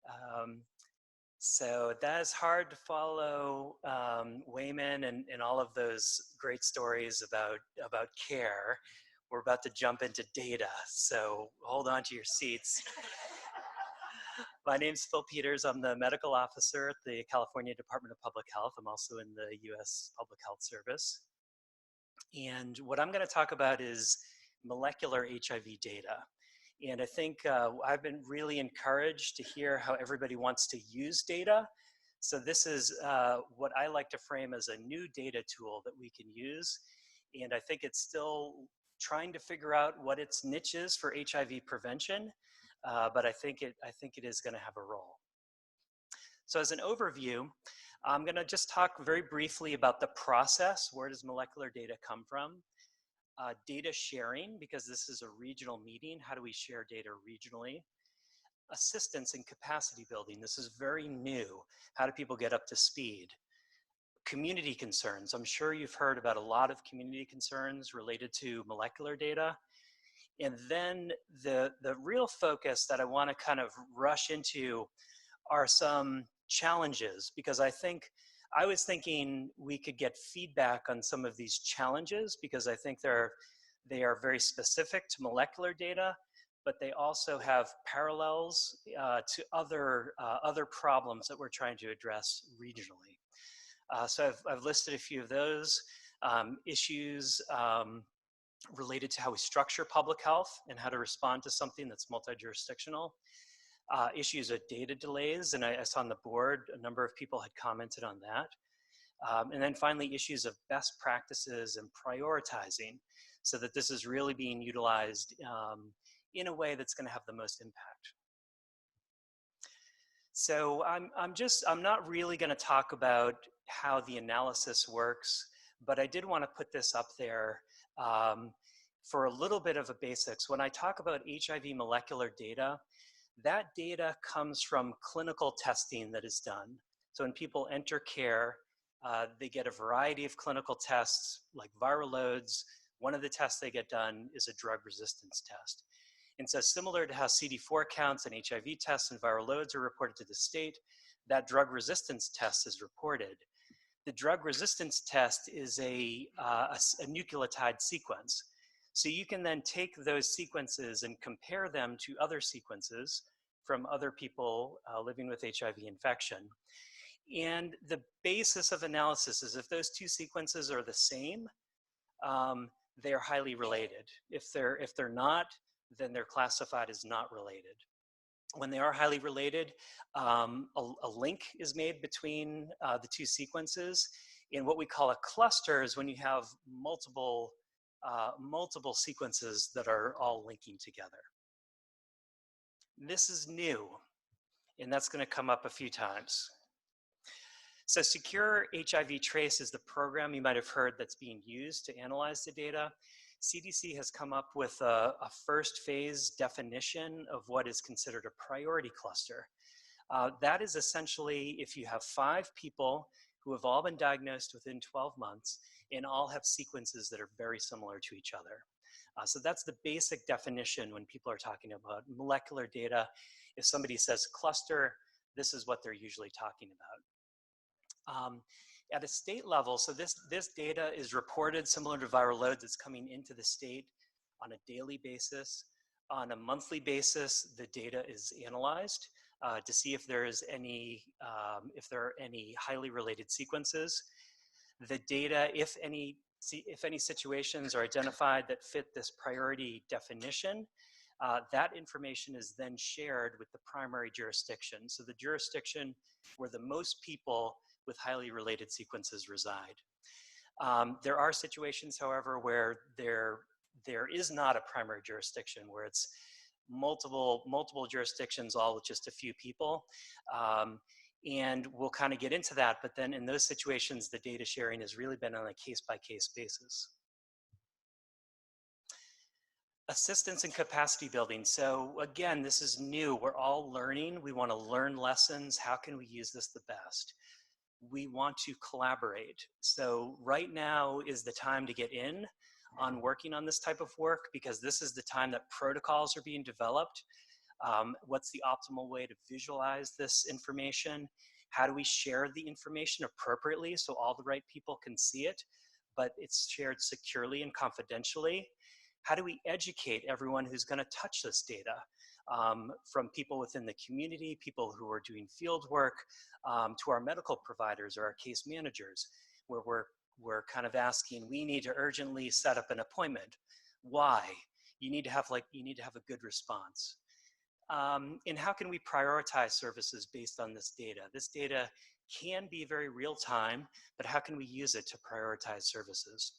Um, so that is hard to follow, Wayman, and all of those great stories about care. We're about to jump into data, so hold on to your seats. My name's Phil Peters. I'm the medical officer at the California Department of Public Health. I'm also in the US Public Health Service. And what I'm going to talk about is molecular HIV data. And I think I've been really encouraged to hear how everybody wants to use data. So this is what I like to frame as a new data tool that we can use. And I think it's still trying to figure out what its niche is for HIV prevention, but I think it is going to have a role. So as an overview, I'm going to just talk very briefly about the process. Where does molecular data come from? Data sharing, because this is a regional meeting. How do we share data regionally? Assistance and capacity building. This is very new. How do people get up to speed? Community concerns. I'm sure you've heard about a lot of community concerns related to molecular data. And then the real focus that I want to kind of rush into are some challenges, because I was thinking we could get feedback on some of these challenges, because I think they are very specific to molecular data, but they also have parallels to other problems that we're trying to address regionally. So I've listed a few of those issues related to how we structure public health and how to respond to something that's multi-jurisdictional. Issues of data delays, and I saw on the board a number of people had commented on that. And then finally, issues of best practices and prioritizing, so that this is really being utilized in a way that's going to have the most impact. So I'm not really going to talk about how the analysis works, but I did want to put this up there for a little bit of a basics. When I talk about HIV molecular data, that data comes from clinical testing that is done. So when people enter care, they get a variety of clinical tests like viral loads. One of the tests they get done is a drug resistance test. And so similar to how CD4 counts and HIV tests and viral loads are reported to the state, that drug resistance test is reported. The drug resistance test is a nucleotide sequence. So you can then take those sequences and compare them to other sequences from other people living with HIV infection. And the basis of analysis is if those two sequences are the same, they are highly related. If they're not, then they're classified as not related. When they are highly related, a link is made between the two sequences. And what we call a cluster is when you have multiple sequences that are all linking together. This is new, and that's going to come up a few times. So Secure HIV Trace is the program you might have heard that's being used to analyze the data. CDC has come up with a first phase definition of what is considered a priority cluster. That is essentially if you have 5 people who have all been diagnosed within 12 months and all have sequences that are very similar to each other. So that's the basic definition when people are talking about molecular data. If somebody says cluster, this is what they're usually talking about. At a state level, so this data is reported similar to viral loads. It's coming into the state on a daily basis. On a monthly basis, the data is analyzed to see if there is any, if there are any highly related sequences. The data, if any situations are identified that fit this priority definition, that information is then shared with the primary jurisdiction. So the jurisdiction where the most people with highly related sequences reside. There are situations, however, where there is not a primary jurisdiction, where it's multiple jurisdictions, all with just a few people. And we'll kind of get into that, but then in those situations, the data sharing has really been on a case-by-case basis. Assistance and capacity building. So again, this is new. We're all learning. We want to learn lessons. How can we use this the best? We want to collaborate. So right now is the time to get in on working on this type of work, because this is the time that protocols are being developed. What's the optimal way to visualize this information? How do we share the information appropriately so all the right people can see it, but it's shared securely and confidentially? How do we educate everyone who's going to touch this data? From people within the community, people who are doing field work, to our medical providers or our case managers, where we're kind of asking, we need to urgently set up an appointment. Why? You need to have a good response. And how can we prioritize services based on this data? This data can be very real time, but how can we use it to prioritize services?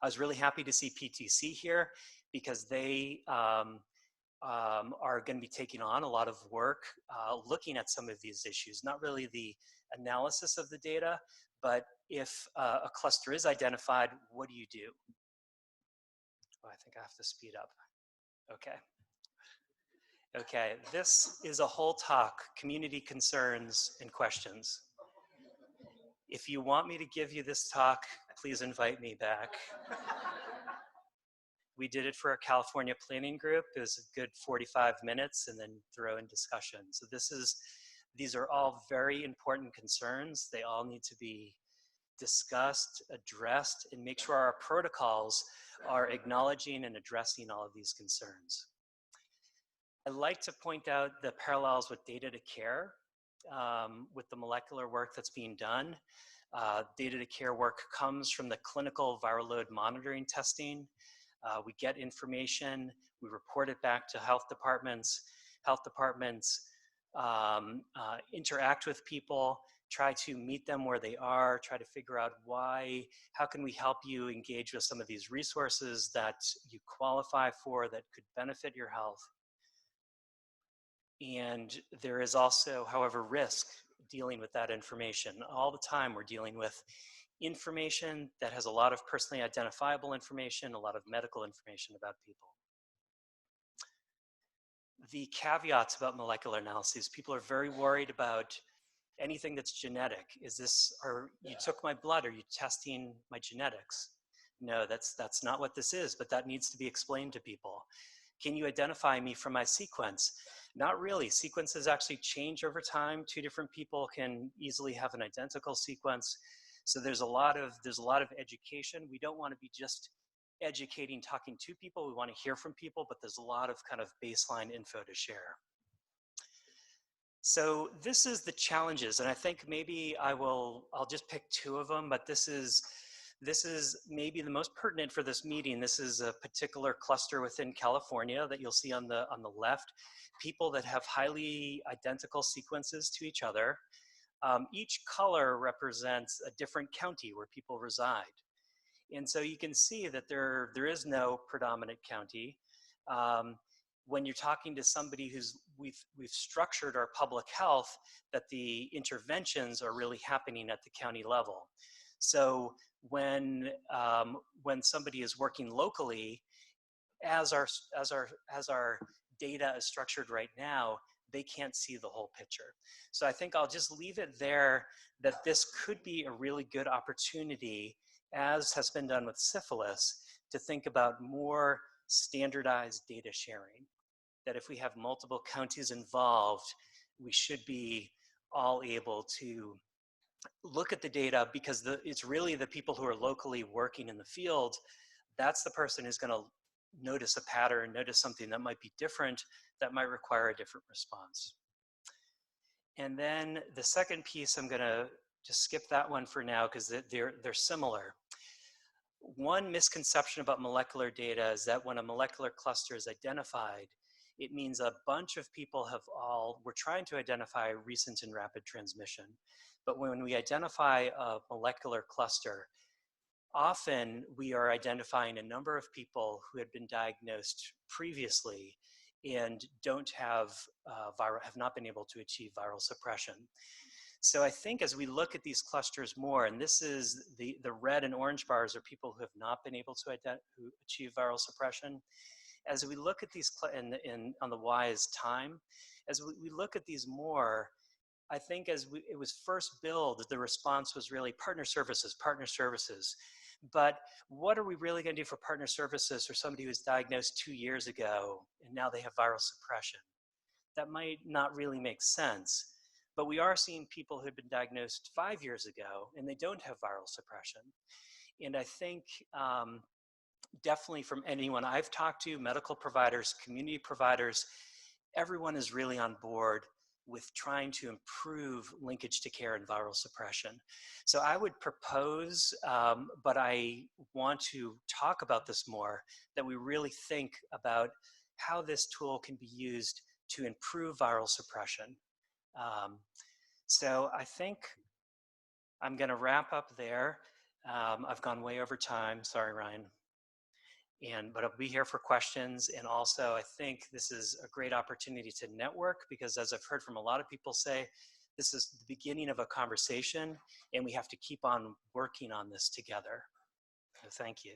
I was really happy to see PTC here because they are going to be taking on a lot of work looking at some of these issues, not really the analysis of the data, but if a cluster is identified, what do you do? Oh, I think I have to speed up. Okay. Okay, this is a whole talk, community concerns and questions. If you want me to give you this talk, please invite me back. We did it for our California planning group. It was a good 45 minutes and then throw in discussion. So these are all very important concerns. They all need to be discussed, addressed, and make sure our protocols are acknowledging and addressing all of these concerns. I'd like to point out the parallels with data to care, with the molecular work that's being done. Data to care work comes from the clinical viral load monitoring testing. We get information, we report it back to health departments. Health departments interact with people, try to meet them where they are, try to figure out why, how can we help you engage with some of these resources that you qualify for that could benefit your health. And there is also, however, risk dealing with that information. All the time we're dealing with information that has a lot of personally identifiable information, a lot of medical information about people. The caveats about molecular analyses, people are very worried about anything that's genetic. Is this, or you took my blood, are you testing my genetics? No, that's not what this is, but that needs to be explained to people. Can you identify me from my sequence? Not really. Sequences actually change over time. Two different people can easily have an identical sequence. So there's a lot of education. We don't want to be just educating, talking to people. We want to hear from people, but there's a lot of kind of baseline info to share. So this is the challenges, and I think maybe I'll just pick two of them, but this is maybe the most pertinent for this meeting. This is a particular cluster within California that you'll see on the left. People that have highly identical sequences to each other. Each color represents a different county where people reside. And so you can see that there is no predominant county. When you're talking to somebody we've structured our public health that the interventions are really happening at the county level. So when somebody is working locally, as our data is structured right now, they can't see the whole picture. So I think I'll just leave it there that this could be a really good opportunity, as has been done with syphilis, to think about more standardized data sharing. That if we have multiple counties involved, we should be all able to look at the data, because it's really the people who are locally working in the field, that's the person who's going to notice a pattern, notice something that might be different, that might require a different response. And then the second piece, I'm going to just skip that one for now because they're similar. One misconception about molecular data is that when a molecular cluster is identified, it means a bunch of people we're trying to identify recent and rapid transmission. But when we identify a molecular cluster, often we are identifying a number of people who had been diagnosed previously and have not been able to achieve viral suppression. So I think as we look at these clusters more, and this is the red and orange bars are people who have not been able to achieve viral suppression. As we look at these, on the Y is time, as we look at these more, I think as it was first billed, the response was really partner services, partner services. But what are we really going to do for partner services for somebody who was diagnosed 2 years ago and now they have viral suppression? that might not really make sense. But we are seeing people who had been diagnosed 5 years ago and they don't have viral suppression. And I think definitely from anyone I've talked to, medical providers, community providers, everyone is really on board with trying to improve linkage to care and viral suppression. So I would propose, but I want to talk about this more, that we really think about how this tool can be used to improve viral suppression. So I think I'm going to wrap up there. I've gone way over time. Sorry, Ryan. But I'll be here for questions. And also, I think this is a great opportunity to network because, as I've heard from a lot of people say, this is the beginning of a conversation, and we have to keep on working on this together. So thank you.